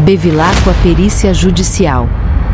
Bevilacqua Perícia Judicial.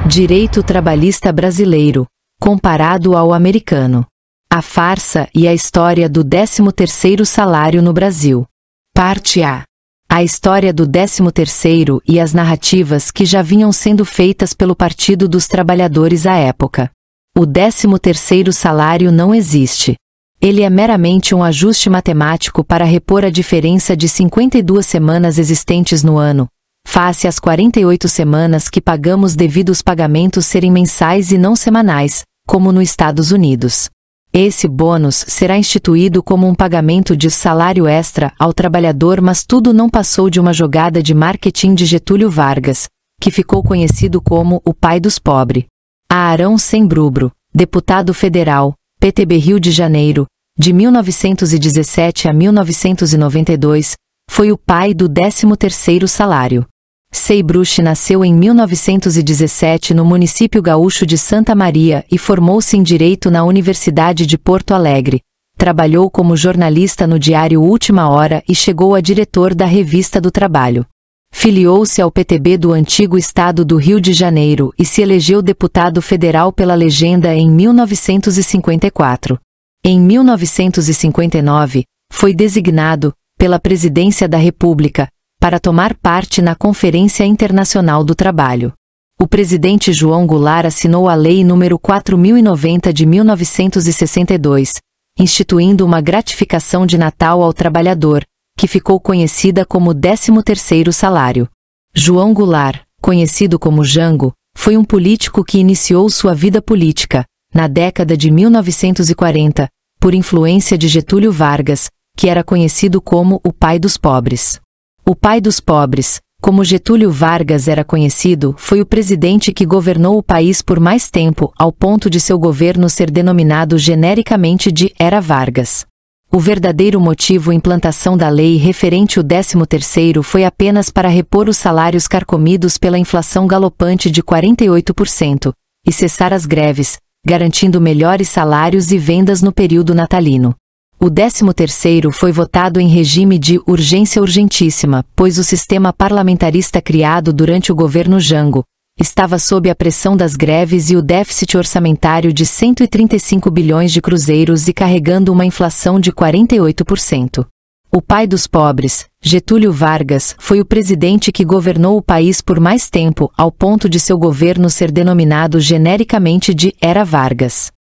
Direito trabalhista brasileiro, comparado ao americano. A farsa e a história do 13º salário no Brasil. Parte A. A história do 13º e as narrativas que já vinham sendo feitas pelo Partido dos Trabalhadores à época. O 13º salário não existe. Ele é meramente um ajuste matemático para repor a diferença de 52 semanas existentes no ano, face às 48 semanas que pagamos devido os pagamentos serem mensais e não semanais, como nos Estados Unidos. Esse bônus será instituído como um pagamento de salário extra ao trabalhador, mas tudo não passou de uma jogada de marketing de Getúlio Vargas, que ficou conhecido como o pai dos pobres. Aarão Sembrubro, deputado federal, PTB Rio de Janeiro, de 1917 a 1992, foi o pai do 13º salário. Seibruch nasceu em 1917 no município gaúcho de Santa Maria e formou-se em Direito na Universidade de Porto Alegre. Trabalhou como jornalista no diário Última Hora e chegou a diretor da Revista do Trabalho. Filiou-se ao PTB do antigo estado do Rio de Janeiro e se elegeu deputado federal pela Legenda em 1954. Em 1959, foi designado, pela Presidência da República, para tomar parte na Conferência Internacional do Trabalho. O presidente João Goulart assinou a Lei nº 4090 de 1962, instituindo uma gratificação de Natal ao trabalhador, que ficou conhecida como 13º salário. João Goulart, conhecido como Jango, foi um político que iniciou sua vida política, na década de 1940, por influência de Getúlio Vargas, que era conhecido como o pai dos pobres. O pai dos pobres, como Getúlio Vargas era conhecido, foi o presidente que governou o país por mais tempo, ao ponto de seu governo ser denominado genericamente de Era Vargas. O verdadeiro motivo implantação da lei referente ao 13º foi apenas para repor os salários carcomidos pela inflação galopante de 48%, e cessar as greves, garantindo melhores salários e vendas no período natalino. O 13º foi votado em regime de urgência urgentíssima, pois o sistema parlamentarista criado durante o governo Jango estava sob a pressão das greves e o déficit orçamentário de 135 bilhões de cruzeiros e carregando uma inflação de 48%. O pai dos pobres, Getúlio Vargas, foi o presidente que governou o país por mais tempo, ao ponto de seu governo ser denominado genericamente de Era Vargas.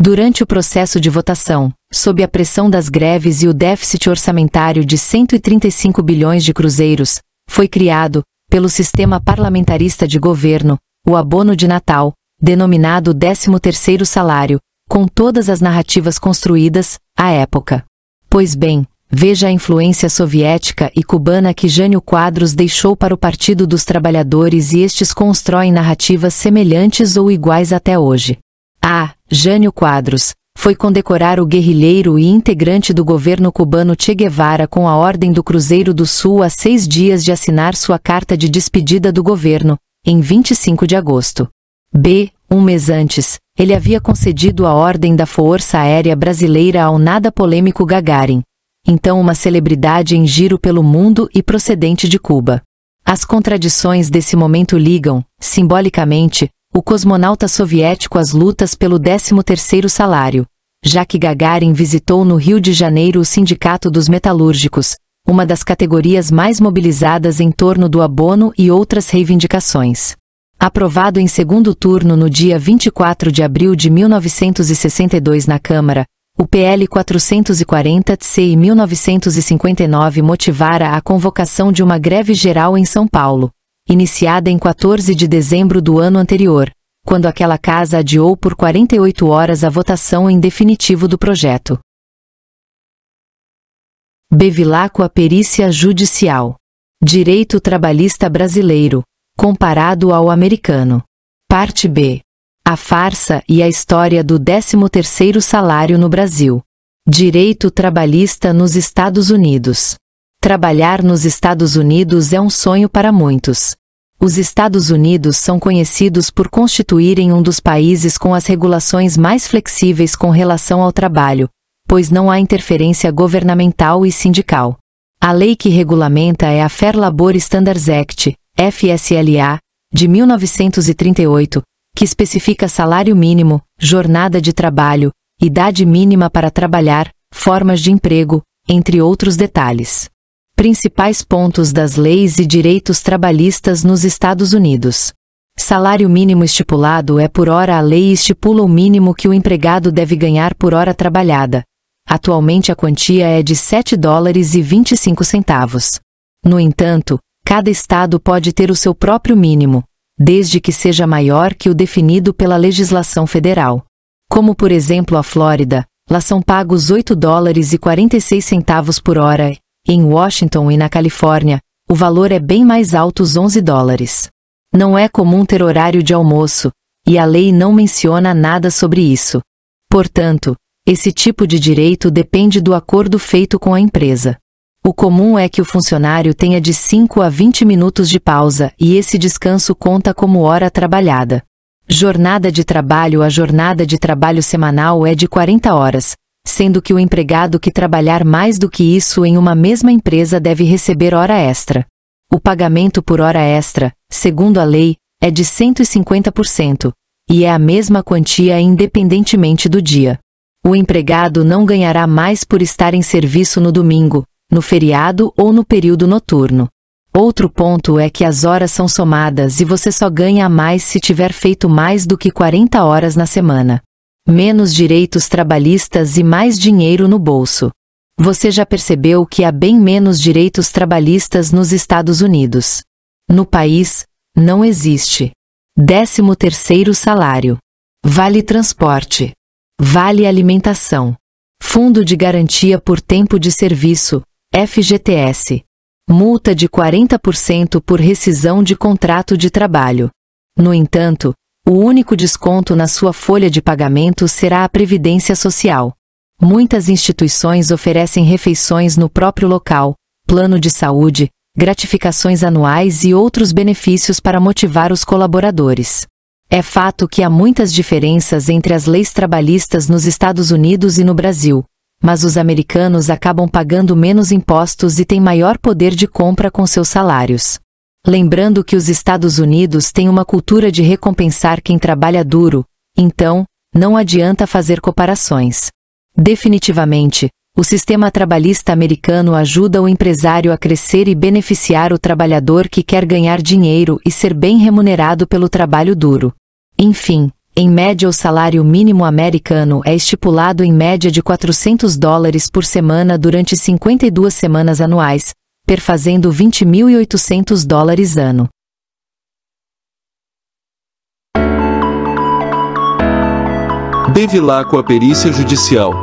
Durante o processo de votação, sob a pressão das greves e o déficit orçamentário de 135 bilhões de cruzeiros, foi criado, pelo sistema parlamentarista de governo, o abono de Natal, denominado 13º salário, com todas as narrativas construídas, à época. Pois bem, veja a influência soviética e cubana que Jânio Quadros deixou para o Partido dos Trabalhadores e estes constroem narrativas semelhantes ou iguais até hoje. Jânio Quadros foi condecorar o guerrilheiro e integrante do governo cubano Che Guevara com a Ordem do Cruzeiro do Sul a 6 dias de assinar sua carta de despedida do governo, em 25 de agosto. Um mês antes, ele havia concedido a Ordem da Força Aérea Brasileira ao nada polêmico Gagarin, então uma celebridade em giro pelo mundo e procedente de Cuba. As contradições desse momento ligam, simbolicamente, o cosmonauta soviético às lutas pelo 13º salário, já que Gagarin visitou no Rio de Janeiro o Sindicato dos Metalúrgicos, uma das categorias mais mobilizadas em torno do abono e outras reivindicações. Aprovado em segundo turno no dia 24 de abril de 1962 na Câmara, o PL 440-TC em 1959 motivara a convocação de uma greve geral em São Paulo, iniciada em 14 de dezembro do ano anterior, quando aquela casa adiou por 48 horas a votação em definitivo do projeto. Bevilacqua Perícia Judicial. Direito trabalhista brasileiro, comparado ao americano. Parte B. A farsa e a história do 13º salário no Brasil. Direito trabalhista nos Estados Unidos. Trabalhar nos Estados Unidos é um sonho para muitos. Os Estados Unidos são conhecidos por constituírem um dos países com as regulações mais flexíveis com relação ao trabalho, pois não há interferência governamental e sindical. A lei que regulamenta é a Fair Labor Standards Act, FSLA, de 1938, que especifica salário mínimo, jornada de trabalho, idade mínima para trabalhar, formas de emprego, entre outros detalhes. Principais pontos das leis e direitos trabalhistas nos Estados Unidos. Salário mínimo estipulado é por hora. A lei estipula o mínimo que o empregado deve ganhar por hora trabalhada. Atualmente a quantia é de $7,25. No entanto, cada estado pode ter o seu próprio mínimo, desde que seja maior que o definido pela legislação federal. Como por exemplo a Flórida, lá são pagos $8,46 por hora. Em Washington e na Califórnia, o valor é bem mais alto, os $11. Não é comum ter horário de almoço, e a lei não menciona nada sobre isso. Portanto, esse tipo de direito depende do acordo feito com a empresa. O comum é que o funcionário tenha de 5 a 20 minutos de pausa e esse descanso conta como hora trabalhada. Jornada de trabalho. A jornada de trabalho semanal é de 40 horas, sendo que o empregado que trabalhar mais do que isso em uma mesma empresa deve receber hora extra. O pagamento por hora extra, segundo a lei, é de 150%, e é a mesma quantia independentemente do dia. O empregado não ganhará mais por estar em serviço no domingo, no feriado ou no período noturno. Outro ponto é que as horas são somadas e você só ganha a mais se tiver feito mais do que 40 horas na semana. Menos direitos trabalhistas e mais dinheiro no bolso. Você já percebeu que há bem menos direitos trabalhistas nos Estados Unidos. No país, não existe 13º salário, vale transporte, vale alimentação, Fundo de Garantia por Tempo de Serviço, FGTS, multa de 40% por rescisão de contrato de trabalho. No entanto, o único desconto na sua folha de pagamento será a Previdência Social. Muitas instituições oferecem refeições no próprio local, plano de saúde, gratificações anuais e outros benefícios para motivar os colaboradores. É fato que há muitas diferenças entre as leis trabalhistas nos Estados Unidos e no Brasil, mas os americanos acabam pagando menos impostos e têm maior poder de compra com seus salários. Lembrando que os Estados Unidos têm uma cultura de recompensar quem trabalha duro, então, não adianta fazer comparações. Definitivamente, o sistema trabalhista americano ajuda o empresário a crescer e beneficiar o trabalhador que quer ganhar dinheiro e ser bem remunerado pelo trabalho duro. Enfim, em média o salário mínimo americano é estipulado em média de $400 por semana durante 52 semanas anuais, perfazendo $20.800 ano. Bevilacqua a perícia judicial.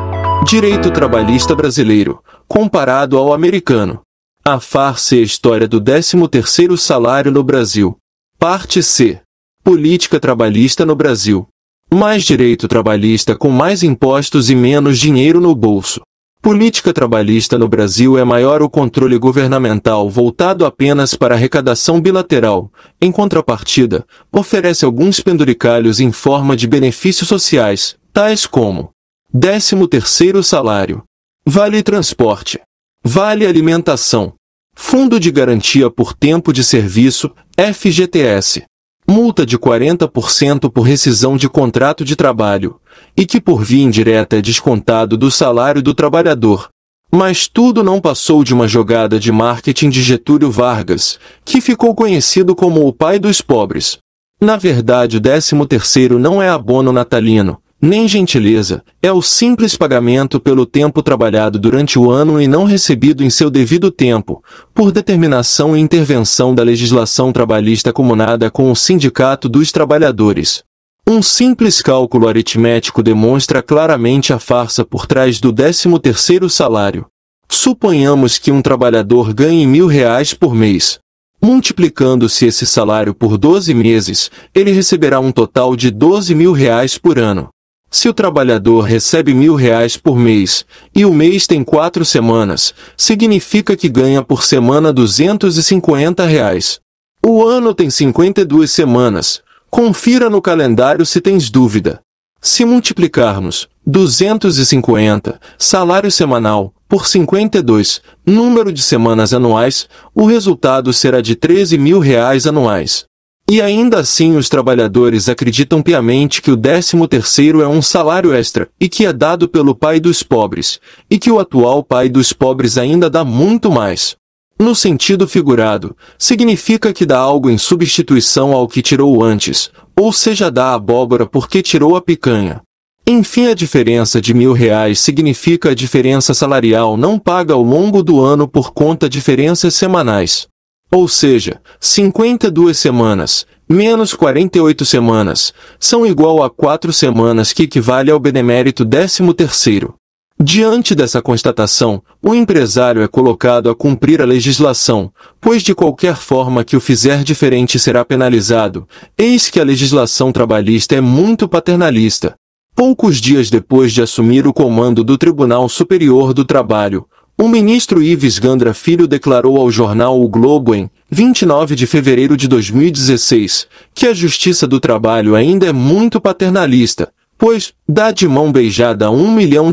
Direito trabalhista brasileiro, comparado ao americano. A farsa e a história do 13º salário no Brasil. Parte C. Política trabalhista no Brasil. Mais direito trabalhista com mais impostos e menos dinheiro no bolso. Política trabalhista no Brasil é maior o controle governamental voltado apenas para arrecadação bilateral. Em contrapartida, oferece alguns penduricalhos em forma de benefícios sociais, tais como 13º salário, vale transporte, vale alimentação, Fundo de Garantia por Tempo de Serviço, FGTS, multa de 40% por rescisão de contrato de trabalho, e que por via indireta é descontado do salário do trabalhador. Mas tudo não passou de uma jogada de marketing de Getúlio Vargas, que ficou conhecido como o pai dos pobres. Na verdade, o 13º não é abono natalino, nem gentileza, é o simples pagamento pelo tempo trabalhado durante o ano e não recebido em seu devido tempo, por determinação e intervenção da legislação trabalhista comunada com o Sindicato dos Trabalhadores. Um simples cálculo aritmético demonstra claramente a farsa por trás do 13º salário. Suponhamos que um trabalhador ganhe R$1.000 por mês. Multiplicando-se esse salário por 12 meses, ele receberá um total de R$12.000 por ano. Se o trabalhador recebe R$1.000 por mês, e o mês tem 4 semanas, significa que ganha por semana R$250. O ano tem 52 semanas. Confira no calendário se tens dúvida. Se multiplicarmos 250, salário semanal, Por 52, número de semanas anuais, o resultado será de R$13 mil anuais. E ainda assim os trabalhadores acreditam piamente que o 13º é um salário extra, e que é dado pelo pai dos pobres, e que o atual pai dos pobres ainda dá muito mais. No sentido figurado, significa que dá algo em substituição ao que tirou antes, ou seja, dá a abóbora porque tirou a picanha. Enfim, a diferença de R$1.000 significa a diferença salarial não paga ao longo do ano por conta de diferenças semanais. Ou seja, 52 semanas, menos 48 semanas, são igual a 4 semanas, que equivale ao benemérito 13º. Diante dessa constatação, o empresário é colocado a cumprir a legislação, pois de qualquer forma que o fizer diferente será penalizado. Eis que a legislação trabalhista é muito paternalista. Poucos dias depois de assumir o comando do Tribunal Superior do Trabalho, o ministro Ives Gandra Filho declarou ao jornal O Globo em 29 de fevereiro de 2016 que a Justiça do Trabalho ainda é muito paternalista, pois dá de mão beijada R$1 milhão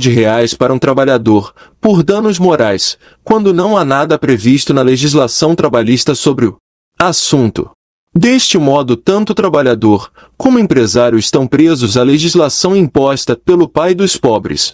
para um trabalhador, por danos morais, quando não há nada previsto na legislação trabalhista sobre o assunto. Deste modo, tanto o trabalhador como o empresário estão presos à legislação imposta pelo pai dos pobres.